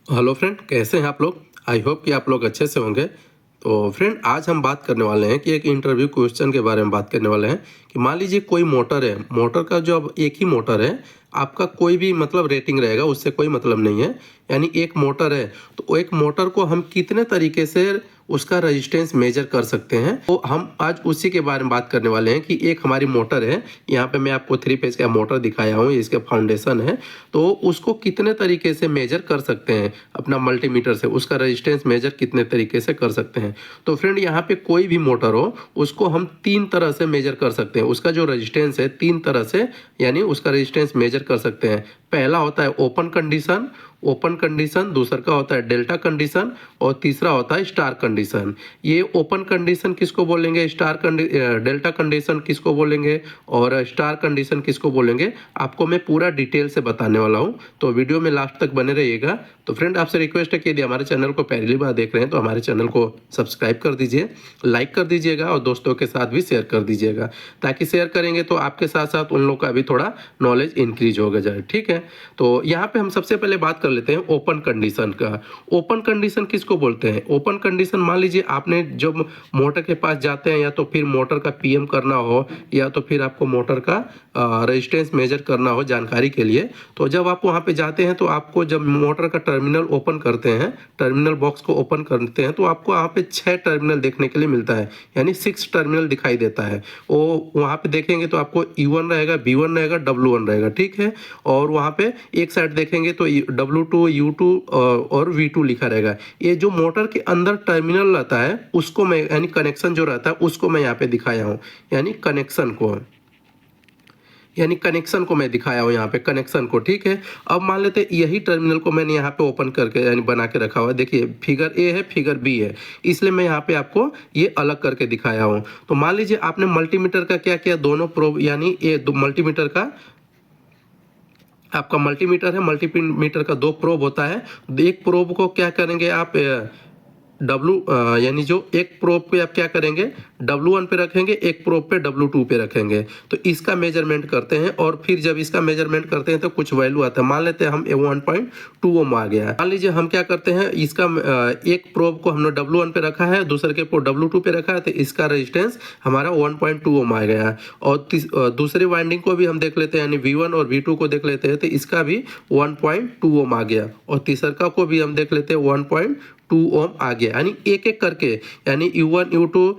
Hello friend, कैसे हैं आप लोग। आई होप कि आप लोग अच्छे से होंगे। तो फ्रेंड, आज हम बात करने वाले हैं कि एक इंटरव्यू क्वेश्चन के बारे में बात करने वाले हैं कि मान लीजिए कोई मोटर है, मोटर का जो अब एक ही मोटर है, आपका कोई भी मतलब रेटिंग रहेगा, उससे कोई मतलब नहीं है। यानी एक मोटर है तो एक मोटर को हम कितने तरीके से उसका रेजिस्टेंस मेजर कर सकते हैं, तो हम आज उसी के बारे में बात करने वाले हैं कि एक हमारी मोटर है। यहाँ पे मैं आपको 3 फेज का मोटर दिखाया हूँ, इसके फाउंडेशन है। तो उसको कितने तरीके से मेजर कर सकते हैं अपना मल्टीमीटर से, उसका रेजिस्टेंस मेजर कितने तरीके से कर सकते हैं। तो फ्रेंड, यहाँ पे कोई भी मोटर हो उसको हम 3 तरह से मेजर कर सकते हैं। उसका जो रेजिस्टेंस है 3 तरह से, यानी उसका रेजिस्टेंस मेजर कर सकते हैं। पहला होता है ओपन कंडीशन, दूसरा का होता है डेल्टा कंडीशन और तीसरा होता है स्टार कंडीशन। ये ओपन कंडीशन किसको बोलेंगे, डेल्टा कंडीशन किसको बोलेंगे और स्टार कंडीशन किसको बोलेंगे, आपको मैं पूरा डिटेल से बताने वाला हूँ। तो वीडियो में लास्ट तक बने रहिएगा। तो फ्रेंड, आपसे रिक्वेस्ट है कि यदि हमारे चैनल को पहली बार देख रहे हैं तो हमारे चैनल को सब्सक्राइब कर दीजिए, लाइक कर दीजिएगा और दोस्तों के साथ भी शेयर कर दीजिएगा, ताकि शेयर करेंगे तो आपके साथ साथ उन लोगों का भी थोड़ा नॉलेज इंक्रीज होगा जाए। ठीक है, तो यहाँ पे हम सबसे पहले बात कर लेते हैं ओपन कंडीशन का। ओपन कंडीशन किसको बोलते हैं। ओपन कंडीशन, मान लीजिए आपने जब मोटर के पास जाते हैं, या तो फिर मोटर का पीएम करना हो, या तो फिर आपको मोटर का रेजिस्टेंस मेजर करना हो जानकारी के लिए, तो जब आप वहाँ पे जाते हैं तो आपको जब मोटर का टर्मिनल ओपन करते हैं, टर्मिनल बॉक्स को ओपन करते हैं, तो आपको वहाँ पे 6 टर्मिनल देखने के लिए मिलता है, यानी 6 टर्मिनल दिखाई देता है। वो वहाँ पे देखेंगे तो आपको U1 रहेगा, B1 रहेगा, W1 रहेगा। ठीक है, और वहाँ पे एक साइड देखेंगे तो W2, U2 और V2 लिखा रहेगा। ये जो मोटर के अंदर टर्मिनल रहता है उसको मैं, यानी कनेक्शन जो रहता है उसको मैं यहाँ पे दिखाया हूँ, यानी कनेक्शन को मैं दिखाया हूँ यहाँ पे, कनेक्शन को। ठीक है, अब मान लेते हैं यही टर्मिनल को मैंने यहाँ पे ओपन करके यानी बना के रखा हुआ है। देखिए, फिगर ए है, फिगर बी है, इसलिए मैं यहाँ पे आपको ये अलग करके दिखाया हूँ। तो मान लीजिए आपने मल्टीमीटर का क्या किया, दोनों प्रोब, यानी ये दो मल्टीमीटर का, आपका मल्टीमीटर है, मल्टीमीटर का 2 प्रोब होता है। एक प्रोब को क्या करेंगे आप, यानी जो एक प्रोब पे आप क्या करेंगे, W1 पे रखेंगे, एक प्रोब पे W2 पे रखेंगे। तो इसका मेजरमेंट करते हैं, और फिर जब इसका मेजरमेंट करते हैं तो कुछ वैल्यू आता है। मान लेते हैं हम 1.2 ओम आ गया है। मान लीजिए हम क्या करते हैं, इसका एक प्रोब को हमने W1 पे रखा है, दूसरे के W2 पे रखा है, तो इसका रेजिस्टेंस हमारा 1.2 ओम आ गया है। और दूसरी वाइंडिंग को भी हम देख लेते हैं, यानी V1 और V2 को देख लेते हैं, तो इसका भी 1.2 ओम आ गया। और तीसरा को भी हम देख लेते हैं, 1.2 ओम आ गया। यानी एक एक करके, यानी U1, U2,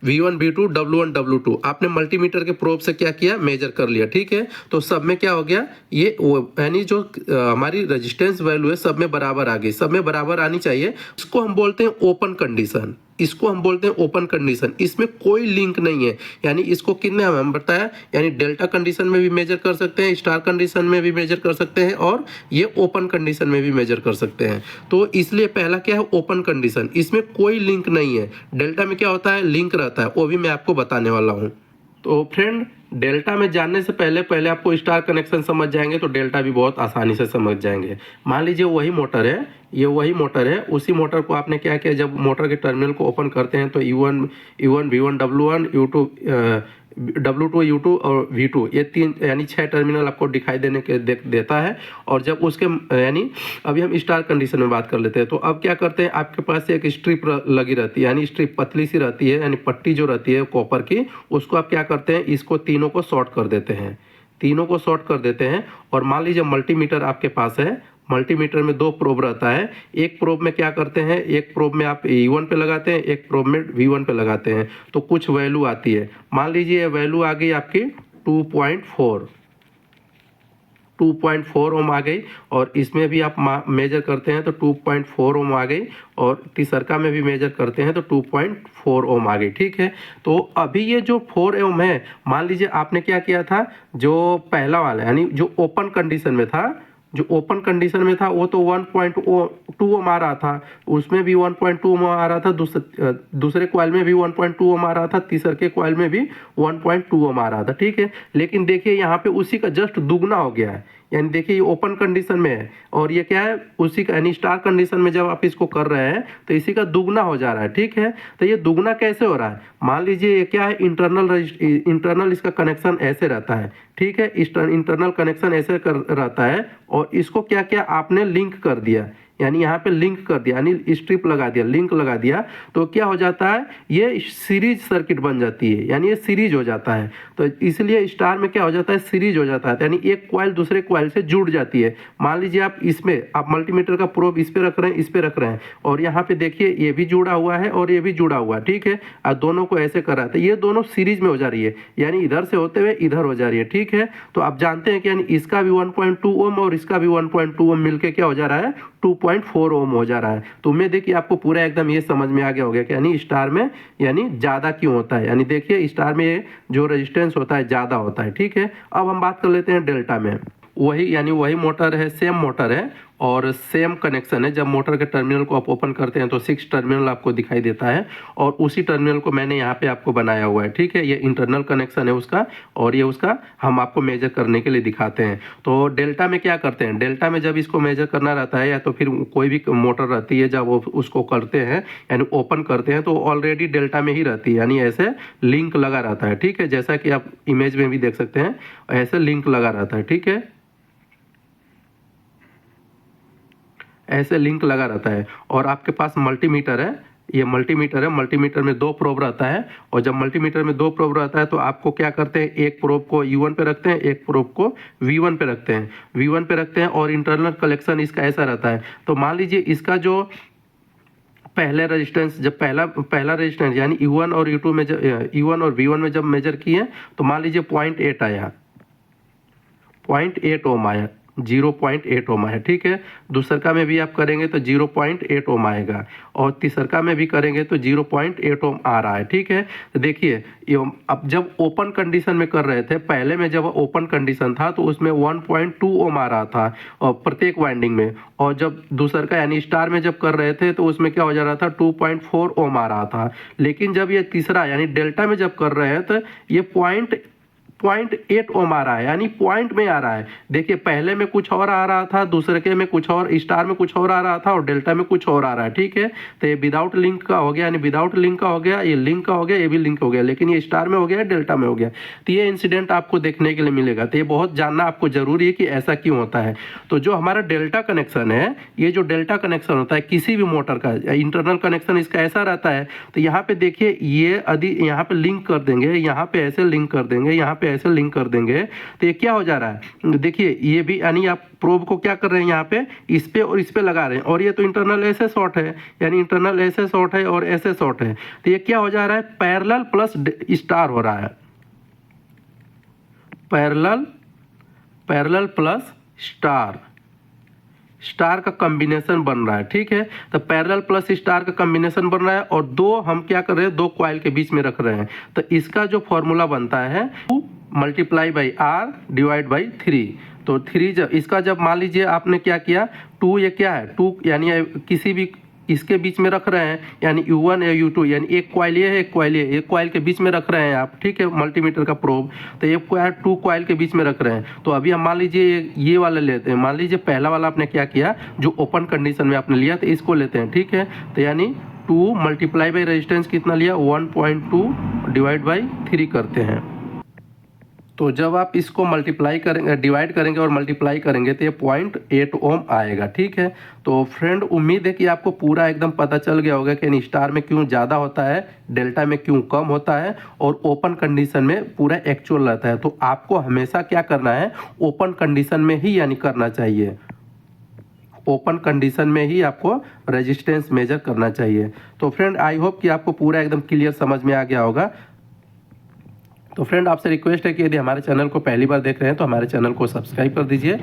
V1, V2, W1, W2 आपने मल्टीमीटर के प्रोब से क्या किया, मेजर कर लिया। ठीक है, तो सब में क्या हो गया, ये यानी जो हमारी रेजिस्टेंस वैल्यू है सब में बराबर आ गई, सब में बराबर आनी चाहिए। इसको हम बोलते हैं ओपन कंडीशन, इसको हम बोलते हैं ओपन कंडीशन। इसमें कोई लिंक नहीं है, यानी इसको कितने हम बताया, यानी डेल्टा कंडीशन में भी मेजर कर सकते हैं, स्टार कंडीशन में भी मेजर कर सकते हैं, और ये ओपन कंडीशन में भी मेजर कर सकते हैं। तो इसलिए पहला क्या है, ओपन कंडीशन, इसमें कोई लिंक नहीं है। डेल्टा में क्या होता है, लिंक रहता है, वो भी मैं आपको बताने वाला हूँ। तो फ्रेंड, डेल्टा में जानने से पहले पहले आपको स्टार कनेक्शन समझ जाएंगे तो डेल्टा भी बहुत आसानी से समझ जाएंगे। मान लीजिए वही मोटर है, ये वही मोटर है, उसी मोटर को आपने क्या किया, जब मोटर के टर्मिनल को ओपन करते हैं तो U1, V1, W1, U2, W2, U2 और V2, ये 3 यानी 6 टर्मिनल आपको दिखाई देता है। और जब उसके, यानी अभी हम स्टार कंडीशन में बात कर लेते हैं। तो अब क्या करते हैं, आपके पास एक स्ट्रिप लगी रहती है, यानी स्ट्रिप पतली सी रहती है, यानी पट्टी जो रहती है कॉपर की, उसको आप क्या करते हैं, इसको तीनों को शॉर्ट कर देते हैं, तीनों को शॉर्ट कर देते हैं। और मान लीजिए मल्टीमीटर आपके पास है, मल्टीमीटर में 2 प्रोब रहता है। एक प्रोब में क्या करते हैं, एक प्रोब में आप E1 पे लगाते हैं, एक प्रोब में V1 पे लगाते हैं, तो कुछ वैल्यू आती है। मान लीजिए वैल्यू आ गई आपकी 2.4 ओम आ गई, और इसमें भी आप मेजर करते हैं तो 2.4 ओम आ गई, और तीसरका में भी मेजर करते हैं तो 2.4 ओम आ गई। ठीक है, तो अभी ये जो 4 ओम है, मान लीजिए आपने क्या किया था, जो पहला वाला यानी जो ओपन कंडीशन में था, जो ओपन कंडीशन में था वो तो 1.2 ओम आ रहा था, उसमें भी 1.2 ओम आ रहा था, दूसरे कॉइल में भी 1.2 ओम आ रहा था, तीसरे के कॉइल में भी 1.2 ओम आ रहा था। ठीक है, लेकिन देखिए यहाँ पे उसी का जस्ट दुगना हो गया है, यानी देखिए ये ओपन कंडीशन में है, और ये क्या है, उसी का यानी स्टार कंडीशन में जब आप इसको कर रहे हैं तो इसी का दुगना हो जा रहा है। ठीक है, तो ये दुगना कैसे हो रहा है, मान लीजिए ये क्या है, इंटरनल इसका कनेक्शन ऐसे रहता है। ठीक है, इंटरनल कनेक्शन ऐसे रहता है, और इसको क्या किया आपने, लिंक कर दिया, यानी यहाँ पे लिंक कर दिया, यानी स्ट्रिप लगा दिया, लिंक लगा दिया, तो क्या हो जाता है, ये सीरीज सर्किट बन जाती है, यानी ये सीरीज हो जाता है। तो इसलिए स्टार में क्या हो जाता है, सीरीज हो जाता है, यानी एक कॉइल दूसरे कॉइल से जुड़ जाती है। मान लीजिए आप इसमें आप मल्टीमीटर का प्रोब इस पे रख रहे हैं, इस पे रख रहे हैं, और यहाँ पे देखिए ये भी जुड़ा हुआ है और ये भी जुड़ा हुआ है, ठीक है, और दोनों को ऐसे कर रहा है, तो ये दोनों सीरीज में हो जा रही है, यानी इधर से होते हुए इधर हो जा रही है, ठीक है। तो आप जानते हैं कि यानी इसका भी 1.2 ओम और इसका भी 1.2 ओम मिलके क्या हो जा रहा है, 2.4 ओम हो जा रहा है। तो उम्मीद है कि आपको पूरा एकदम ये समझ में आ गया होगा कि यानी स्टार में यानी ज़्यादा क्यों होता है, यानी देखिए स्टार में जो रेजिस्टेंस होता है ज़्यादा होता है, ठीक है। अब हम बात कर लेते हैं डेल्टा में। वही यानी वही मोटर है, सेम मोटर है और सेम कनेक्शन है। जब मोटर के टर्मिनल को आप ओपन करते हैं तो 6 टर्मिनल आपको दिखाई देता है और उसी टर्मिनल को मैंने यहाँ पे आपको बनाया हुआ है, ठीक है। ये इंटरनल कनेक्शन है उसका और ये उसका हम आपको मेजर करने के लिए दिखाते हैं। तो डेल्टा में क्या करते हैं, डेल्टा में जब इसको मेजर करना रहता है या तो फिर कोई भी मोटर रहती है, जब वो उसको करते हैं यानी ओपन करते हैं तो ऑलरेडी डेल्टा में ही रहती है, यानी ऐसे लिंक लगा रहता है, ठीक है। जैसा कि आप इमेज में भी देख सकते हैं ऐसे लिंक लगा रहता है, ठीक है, ऐसे लिंक लगा रहता है। और आपके पास मल्टीमीटर है, ये मल्टीमीटर है, मल्टीमीटर में 2 प्रोब रहता है और जब मल्टीमीटर में 2 प्रोब रहता है तो आपको क्या करते हैं, एक प्रोब को U1 पे रखते हैं, एक प्रोब को V1 पे रखते हैं, V1 पे रखते हैं और इंटरनल कलेक्शन इसका ऐसा रहता है। तो मान लीजिए इसका जो पहले रेजिस्टेंस, जब पहला रेजिस्टेंस यानी U1 और U2 में जब U1 और V1 में जब मेजर किए तो मान लीजिए 0.8 आया, 0.8 ओम आया, 0.8 ओम है, ठीक है। दूसरका में भी आप करेंगे तो 0.8 ओम आएगा और तीसरका में भी करेंगे तो 0.8 ओम आ रहा है, ठीक है। तो देखिए अब जब ओपन कंडीशन में कर रहे थे, पहले में जब ओपन कंडीशन था तो उसमें 1.2 ओम आ रहा था और प्रत्येक वाइंडिंग में, और जब दूसरका यानी स्टार में जब कर रहे थे तो उसमें क्या हो जा रहा था, 2.4 ओम आ रहा था। लेकिन जब ये तीसरा यानी डेल्टा में जब कर रहे हैं तो ये 0.8 ओम आ रहा है, यानी पॉइंट में आ रहा है। देखिए पहले में कुछ और आ रहा था, दूसरे के में कुछ और, स्टार में कुछ और आ रहा था और डेल्टा में कुछ और आ रहा है, ठीक है। तो ये विदाउट लिंक का हो गया, यानी विदाउट लिंक का हो गया, ये लिंक का हो गया, ये भी लिंक हो गया, लेकिन ये स्टार में हो गया, डेल्टा में हो गया। तो ये इंसिडेंट आपको देखने के लिए मिलेगा। तो ये बहुत जानना आपको जरूरी है कि ऐसा क्यों होता है। तो जो हमारा डेल्टा कनेक्शन है, ये जो डेल्टा कनेक्शन होता है किसी भी मोटर का, इंटरनल कनेक्शन इसका ऐसा रहता है। तो यहाँ पे देखिए ये यदि यहाँ पे लिंक कर देंगे, यहाँ पे ऐसे लिंक कर देंगे, यहाँ पे ऐसे लिंक कर देंगे, तो ये क्या हो जा रहा है, देखिए ये भी यानी आप प्रोब को क्या कर रहे हैं, यहाँ पे इस पे और इस पे लगा रहे हैं, और ये तो इंटरनल ऐसे शॉर्ट है, यानी इंटरनल ऐसे शॉर्ट है और ऐसे शॉर्ट है। तो ये क्या हो जा रहा है, पैरेलल प्लस स्टार हो रहा है, पैरेलल प्लस स्टार का कॉम्बिनेशन बन रहा है, ठीक है। तो पैरेलल प्लस स्टार का कॉम्बिनेशन बन रहा है और दो हम क्या कर रहे हैं, 2 कॉइल के बीच में रख रहे हैं। तो इसका जो फॉर्मूला बनता है 2 multiply by R divide by 3। तो 3 जब इसका जब मान लीजिए आपने क्या किया, 2 ये क्या है, 2 यानी किसी भी इसके बीच में रख रहे हैं, यानी U1 या U2, यानी एक कॉइल ये है, एक कॉइल ये, एक कॉइल के बीच में रख रहे हैं आप, ठीक है, मल्टीमीटर का प्रोब। तो ये 2 कॉइल के बीच में रख रहे हैं। तो अभी हम मान लीजिए ये वाला लेते हैं, मान लीजिए पहला वाला आपने क्या किया, जो ओपन कंडीशन में आपने लिया, तो इसको लेते हैं, ठीक है। तो यानी 2 मल्टीप्लाई बाई रेजिस्टेंस कितना लिया, 1.2 डिवाइड बाई 3 करते हैं। तो जब आप इसको मल्टीप्लाई करेंगे, डिवाइड करेंगे और मल्टीप्लाई करेंगे तो ये 0.8 ओम आएगा, ठीक है। तो फ्रेंड उम्मीद है कि आपको पूरा एकदम पता चल गया होगा कि स्टार में क्यों ज़्यादा होता है, डेल्टा में क्यों कम होता है और ओपन कंडीशन में पूरा एक्चुअल रहता है। तो आपको हमेशा क्या करना है, ओपन कंडीशन में ही यानी करना चाहिए, ओपन कंडीशन में ही आपको रेजिस्टेंस मेजर करना चाहिए। तो फ्रेंड आई होप कि आपको पूरा एकदम क्लियर समझ में आ गया होगा। तो फ्रेंड आपसे रिक्वेस्ट है कि यदि हमारे चैनल को पहली बार देख रहे हैं तो हमारे चैनल को सब्सक्राइब कर दीजिए।